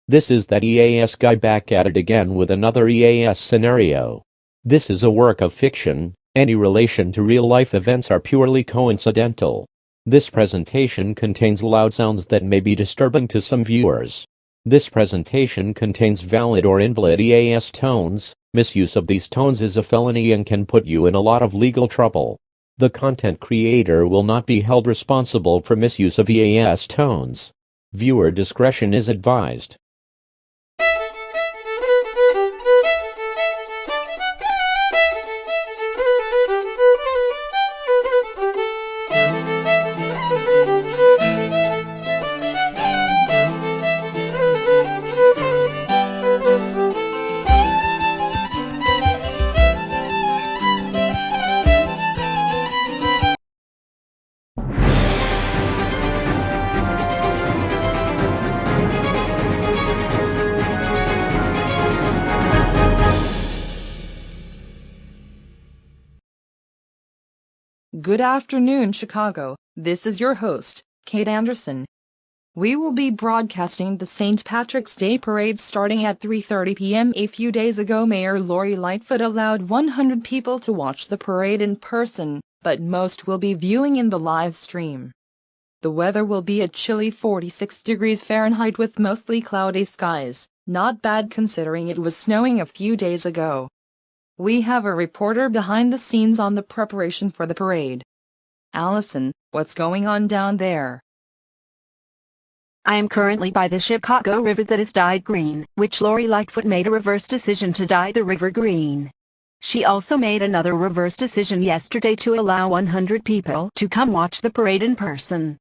This is that EAS guy back at it again with another EAS scenario. This is a work of fiction. Any relation to real-life events are purely coincidental. This presentation contains loud sounds that may be disturbing to some viewers. This presentation contains valid or invalid EAS tones. Misuse of these tones is a felony and can put you in a lot of legal trouble. The content creator will not be held responsible for misuse of EAS tones. Viewer discretion is advised. Good afternoon, Chicago. This is your host, Kate Anderson. We will be broadcasting the St. Patrick's Day Parade starting at 3:30 p.m. A few days ago, Mayor Lori Lightfoot allowed 100 people to watch the parade in person, but most will be viewing in the live stream. The weather will be a chilly 46 degrees Fahrenheit with mostly cloudy skies. Not bad considering it was snowing a few days ago. We have a reporter behind the scenes on the preparation for the parade. Allison, what's going on down there? I am currently by the Chicago River that is dyed green, which Lori Lightfoot made a reverse decision to dye the river green. She also made another reverse decision yesterday to allow 100 people to come watch the parade in person.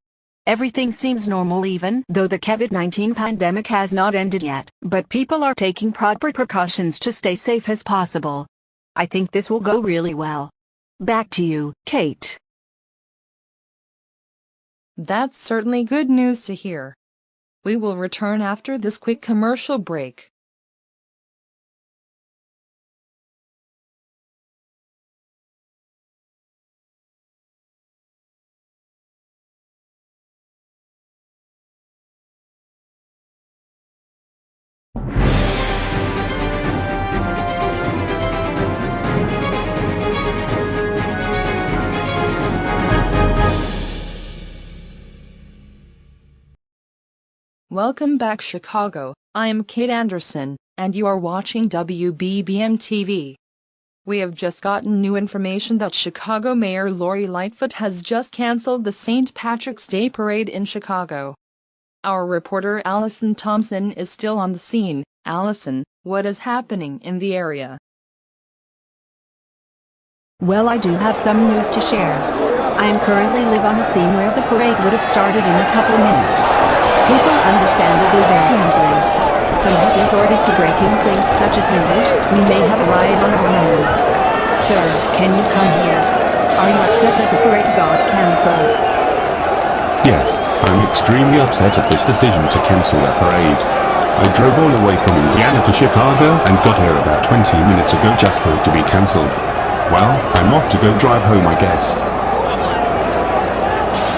Everything seems normal even though the COVID-19 pandemic has not ended yet, but people are taking proper precautions to stay safe as possible. I think this will go really well. Back to you, Kate. That's certainly good news to hear. We will return after this quick commercial break. Welcome back, Chicago. I am Kate Anderson, and you are watching WBBM TV. We have just gotten new information that Chicago Mayor Lori Lightfoot has just canceled the St. Patrick's Day Parade in Chicago. Our reporter Allison Thompson is still on the scene. Allison, what is happening in the area? Well, I do have some news to share. I am currently live on the scene where the parade would have started in a couple minutes. People understandably very angry. Some have resorted to breaking things such as windows. We may have a riot on our hands. Sir, can you come here? Are you upset that the parade got cancelled? Yes, I'm extremely upset at this decision to cancel the parade. I drove all the way from Indiana to Chicago and got here about 20 minutes ago just for it to be cancelled. Well, I'm off to go drive home, I guess.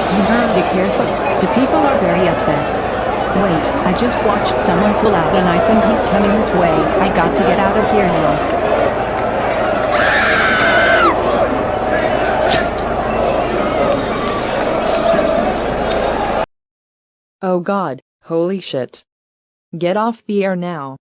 You heard it here, folks. The people are very upset. Wait, I just watched someone pull out a knife and he's coming this way. I got to get out of here now. Oh God, holy shit. Get off the air now.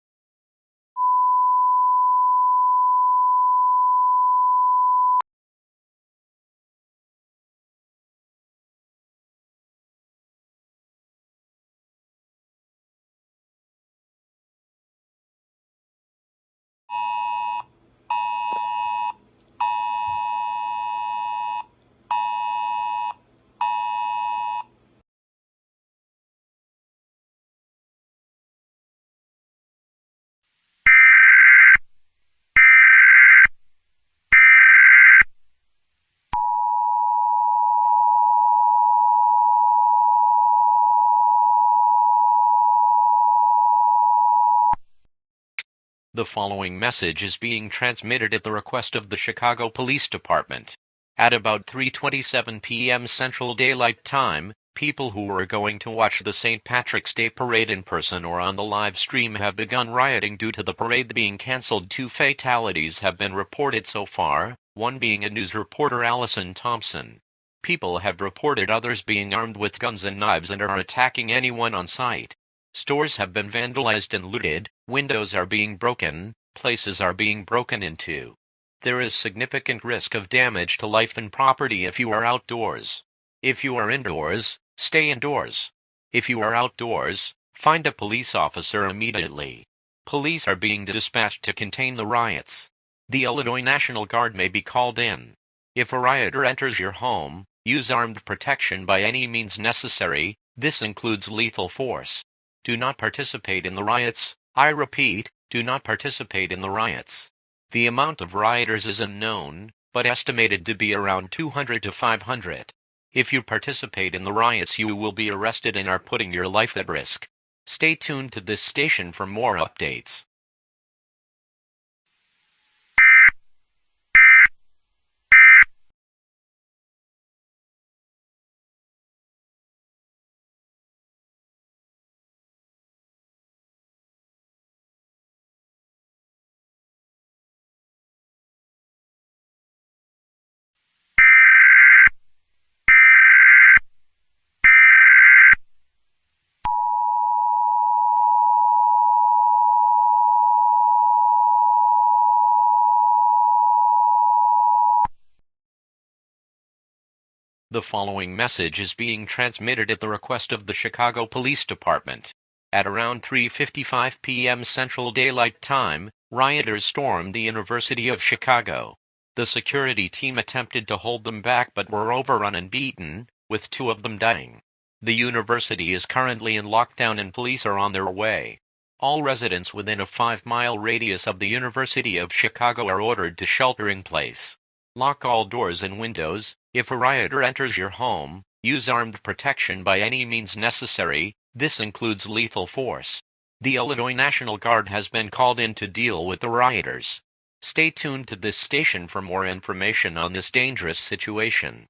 The following message is being transmitted at the request of the Chicago Police Department. At about 3:27 p.m. Central Daylight Time, People who were going to watch the St. Patrick's Day parade in person or on the live stream have begun rioting due to the parade being cancelled. 2 fatalities have been reported so far, one being a news reporter, Allison Thompson. People have reported others being armed with guns and knives and are attacking anyone on sight. Stores have been vandalized and looted, windows are being broken, places are being broken into. There is significant risk of damage to life and property if you are outdoors. If you are indoors, stay indoors. If you are outdoors, find a police officer immediately. Police are being dispatched to contain the riots. The Illinois National Guard may be called in. If a rioter enters your home, use armed protection by any means necessary. This includes lethal force. Do not participate in the riots. I repeat, do not participate in the riots. The amount of rioters is unknown, but estimated to be around 200 to 500. If you participate in the riots, you will be arrested and are putting your life at risk. Stay tuned to this station for more updates. The following message is being transmitted at the request of the Chicago Police Department. At around 3:55 p.m. Central Daylight Time, rioters stormed the University of Chicago. The security team attempted to hold them back but were overrun and beaten, with 2 of them dying. The university is currently in lockdown and police are on their way. All residents within a 5-mile radius of the University of Chicago are ordered to shelter in place. Lock all doors and windows. If a rioter enters your home, use armed protection by any means necessary. This includes lethal force. The Illinois National Guard has been called in to deal with the rioters. Stay tuned to this station for more information on this dangerous situation.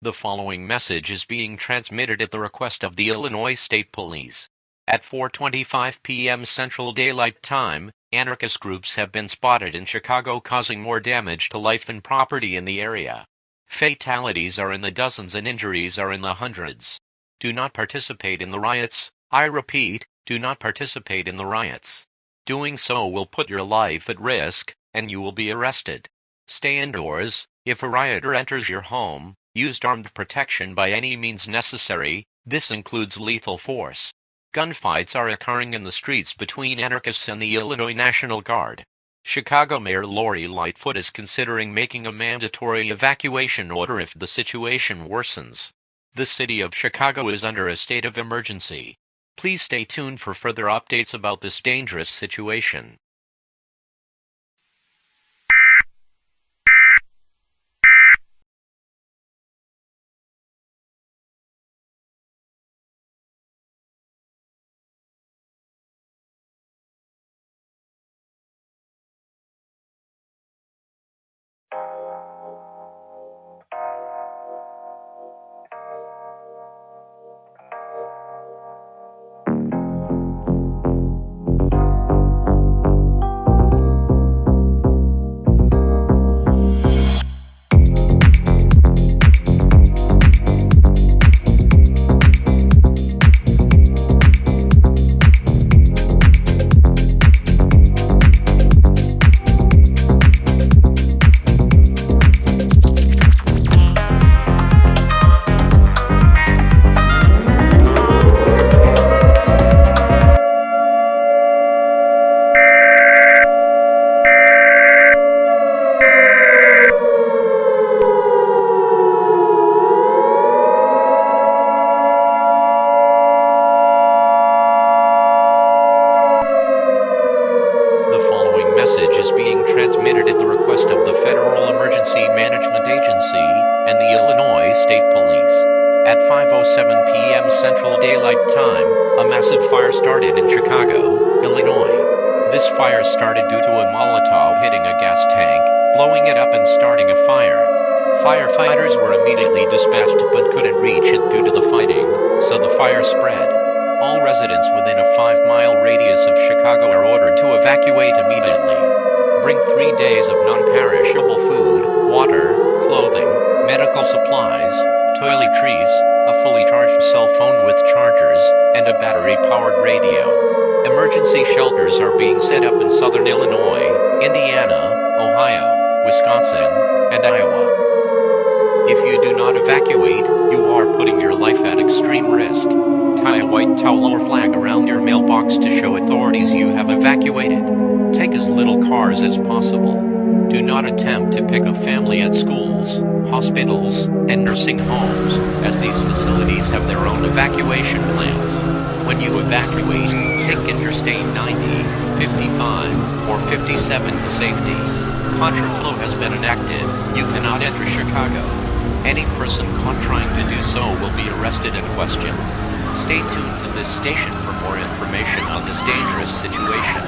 The following message is being transmitted at the request of the Illinois State Police. At 4:25 p.m. Central Daylight Time, anarchist groups have been spotted in Chicago causing more damage to life and property in the area. Fatalities are in the dozens and injuries are in the hundreds. Do not participate in the riots. I repeat, do not participate in the riots. Doing so will put your life at risk, and you will be arrested. Stay indoors. If a rioter enters your home, use armed protection by any means necessary. This includes lethal force. Gunfights are occurring in the streets between anarchists and the Illinois National Guard. Chicago Mayor Lori Lightfoot is considering making a mandatory evacuation order if the situation worsens. The city of Chicago is under a state of emergency. Please stay tuned for further updates about this dangerous situation. families. At 5:07 p.m. Central Daylight Time, a massive fire started in Chicago, Illinois. This fire started due to a Molotov hitting a gas tank, blowing it up and starting a fire. Firefighters were immediately dispatched but couldn't reach it due to the fighting, so the fire spread. All residents within a 5-mile radius of Chicago are ordered to evacuate immediately. Bring 3 days of non-perishable food, water, clothing, medical supplies, toiletries, a fully charged cell phone with chargers, and a battery-powered radio. Emergency shelters are being set up in southern Illinois, Indiana, Ohio, Wisconsin, and Iowa. If you do not evacuate, you are putting your life at extreme risk. Tie a white towel or flag around your mailbox to show authorities you have evacuated. Take as little cars as possible. Do not attempt to pick up family at schools, hospitals, and nursing homes, as these facilities have their own evacuation plans. When you evacuate, take Interstate 90, 55, or 57 to safety. Contraflow has been enacted. You cannot enter Chicago. Any person caught trying to do so will be arrested and questioned. Stay tuned to this station for more information on this dangerous situation.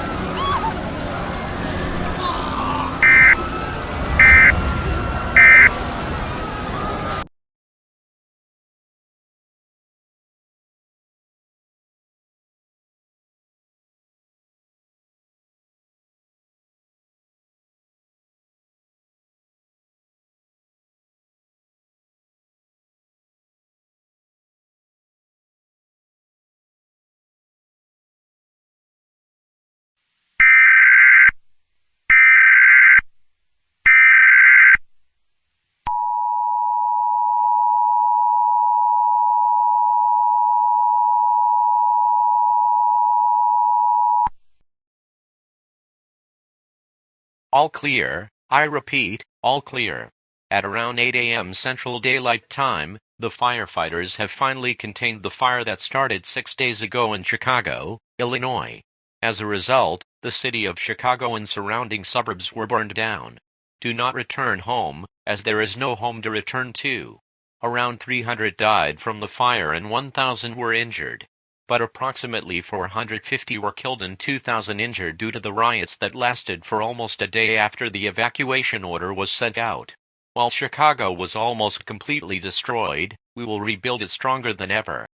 All clear, I repeat, all clear. At around 8 a.m. Central Daylight Time, the firefighters have finally contained the fire that started 6 days ago in Chicago, Illinois. As a result, the city of Chicago and surrounding suburbs were burned down. Do not return home, as there is no home to return to. Around 300 died from the fire and 1,000 were injured. But approximately 450 were killed and 2,000 injured due to the riots that lasted for almost a day after the evacuation order was sent out. While Chicago was almost completely destroyed, we will rebuild it stronger than ever.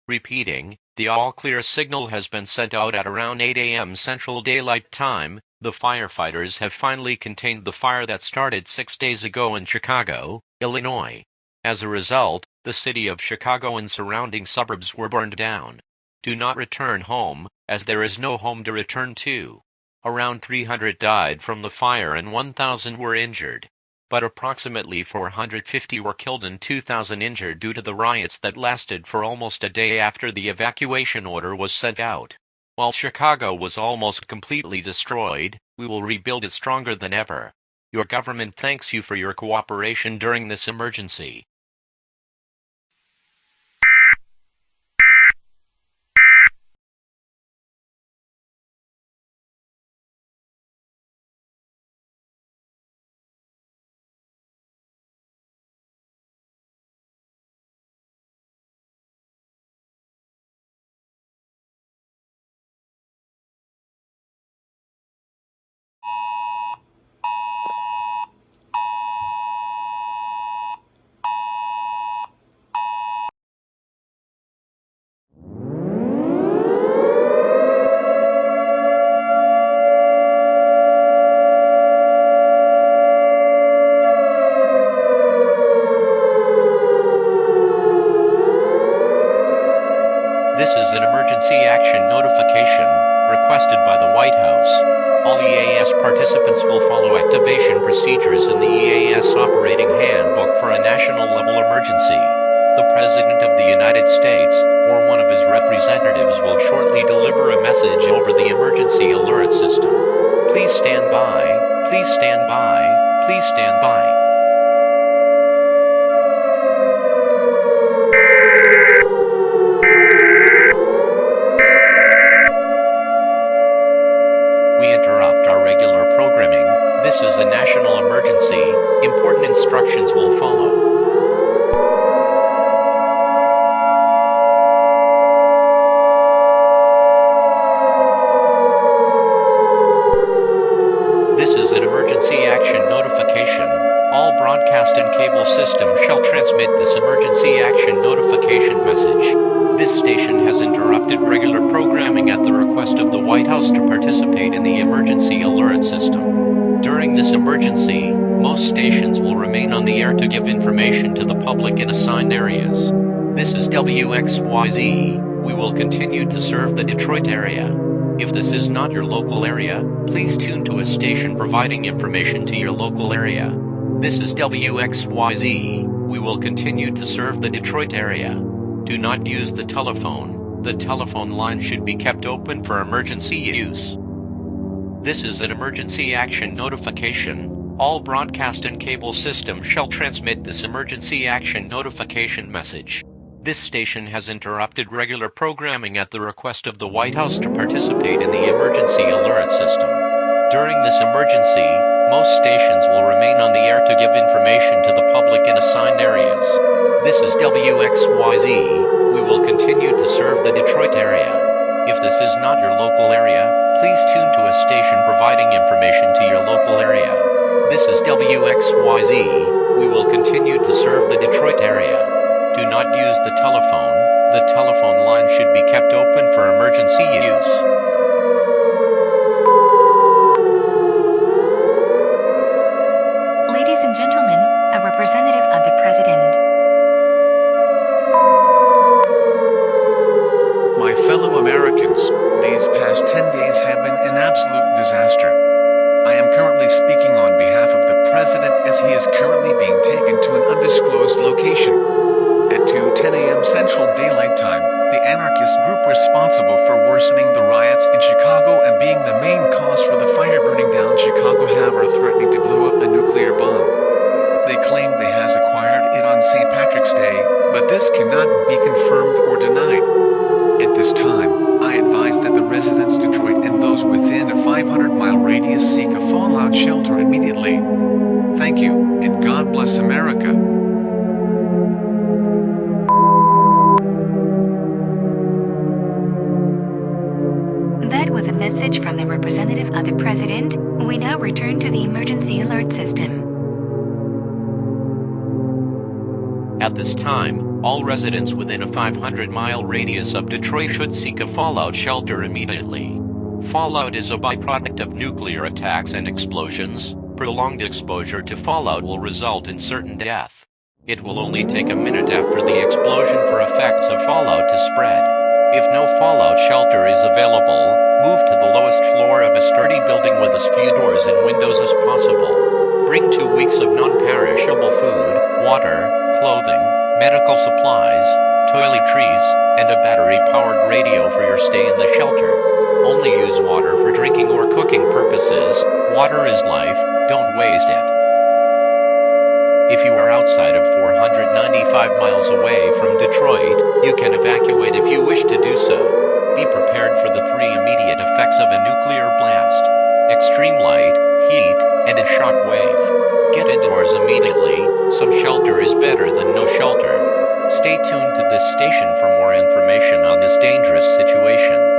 Repeating, the all-clear signal has been sent out at around 8 a.m. Central Daylight Time. The firefighters have finally contained the fire that started 6 days ago in Chicago, Illinois. As a result, the city of Chicago and surrounding suburbs were burned down. Do not return home, as there is no home to return to. Around 300 died from the fire and 1,000 were injured. But approximately 450 were killed and 2,000 injured due to the riots that lasted for almost a day after the evacuation order was sent out. While Chicago was almost completely destroyed, we will rebuild it stronger than ever. Your government thanks you for your cooperation during this emergency. This is an emergency action notification, requested by the White House. All EAS participants will follow activation procedures in the EAS Operating Handbook for a national-level emergency. The President of the United States, or one of his representatives, will shortly deliver a message over the emergency alert system. Please stand by, please stand by, please stand by. We interrupt our regular programming. This is a national emergency. Important instructions will follow. emergency action notification message. This station has interrupted regular programming at the request of the White House to participate in the emergency alert system. During this emergency, most stations will remain on the air to give information to the public in assigned areas. This is WXYZ. We will continue to serve the Detroit area. If this is not your local area, please tune to a station providing information to your local area. This is WXYZ. We will continue to serve the Detroit area. Do not use the telephone. The telephone line should be kept open for emergency use. This is an emergency action notification. All broadcast and cable systems shall transmit this emergency action notification message. This station has interrupted regular programming at the request of the White House to participate in the emergency alert system. During this emergency, most stations will remain on the air to give information to the public in assigned areas. This is WXYZ. We will continue to serve the Detroit area. If this is not your local area, please tune to a station providing information to your local area. This is WXYZ. We will continue to serve the Detroit area. Do not use the telephone. The telephone line should be kept open for emergency use. Ladies and gentlemen, a representative of the President. My fellow Americans, these past 10 days have been an absolute disaster. I am currently speaking on behalf of the President as he is currently being taken to an undisclosed location. At 2:10 a.m. Central Daylight Time, the anarchist group responsible for worsening the riots in Chicago and being the main cause for the fire burning down Chicago are threatening to blow up a nuclear bomb. They claim they has acquired it on St. Patrick's Day, but this cannot be confirmed or denied. At this time, I advise that the residents of Detroit and those within a 500-mile radius seek a fallout shelter immediately. Thank you, and God bless America. That was a message from the representative of the President. We now return to the emergency alert system. At this time, all residents within a 500-mile radius of Detroit should seek a fallout shelter immediately. Fallout is a byproduct of nuclear attacks and explosions. Prolonged exposure to fallout will result in certain death. It will only take a minute after the explosion for effects of fallout to spread. If no fallout shelter is available, move to the lowest floor of a sturdy building with as few doors and windows as possible. Bring 2 weeks of non-perishable food, water, clothing, medical supplies, toiletries, and a battery-powered radio for your stay in the shelter. Only use water for drinking or cooking purposes. Water is life, don't waste it. If you are outside of 495 miles away from Detroit, you can evacuate if you wish to do so. Be prepared for the 3 immediate effects of a nuclear blast: extreme light, heat, and a shock wave. Get indoors immediately. Some shelter is better than no shelter. Stay tuned to this station for more information on this dangerous situation.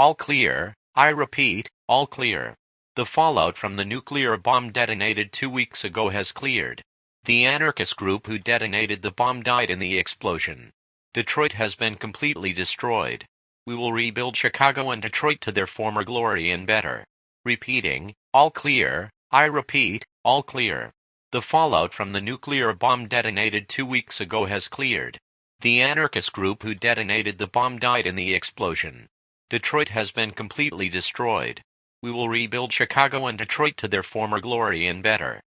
All clear. I repeat, all clear. The fallout from the nuclear bomb detonated 2 weeks ago has cleared. The anarchist group who detonated the bomb died in the explosion. Detroit has been completely destroyed. We will rebuild Chicago and Detroit to their former glory and better. Repeating, all clear. I repeat, all clear. The fallout from the nuclear bomb detonated 2 weeks ago has cleared. The anarchist group who detonated the bomb died in the explosion. Detroit has been completely destroyed. We will rebuild Chicago and Detroit to their former glory and better.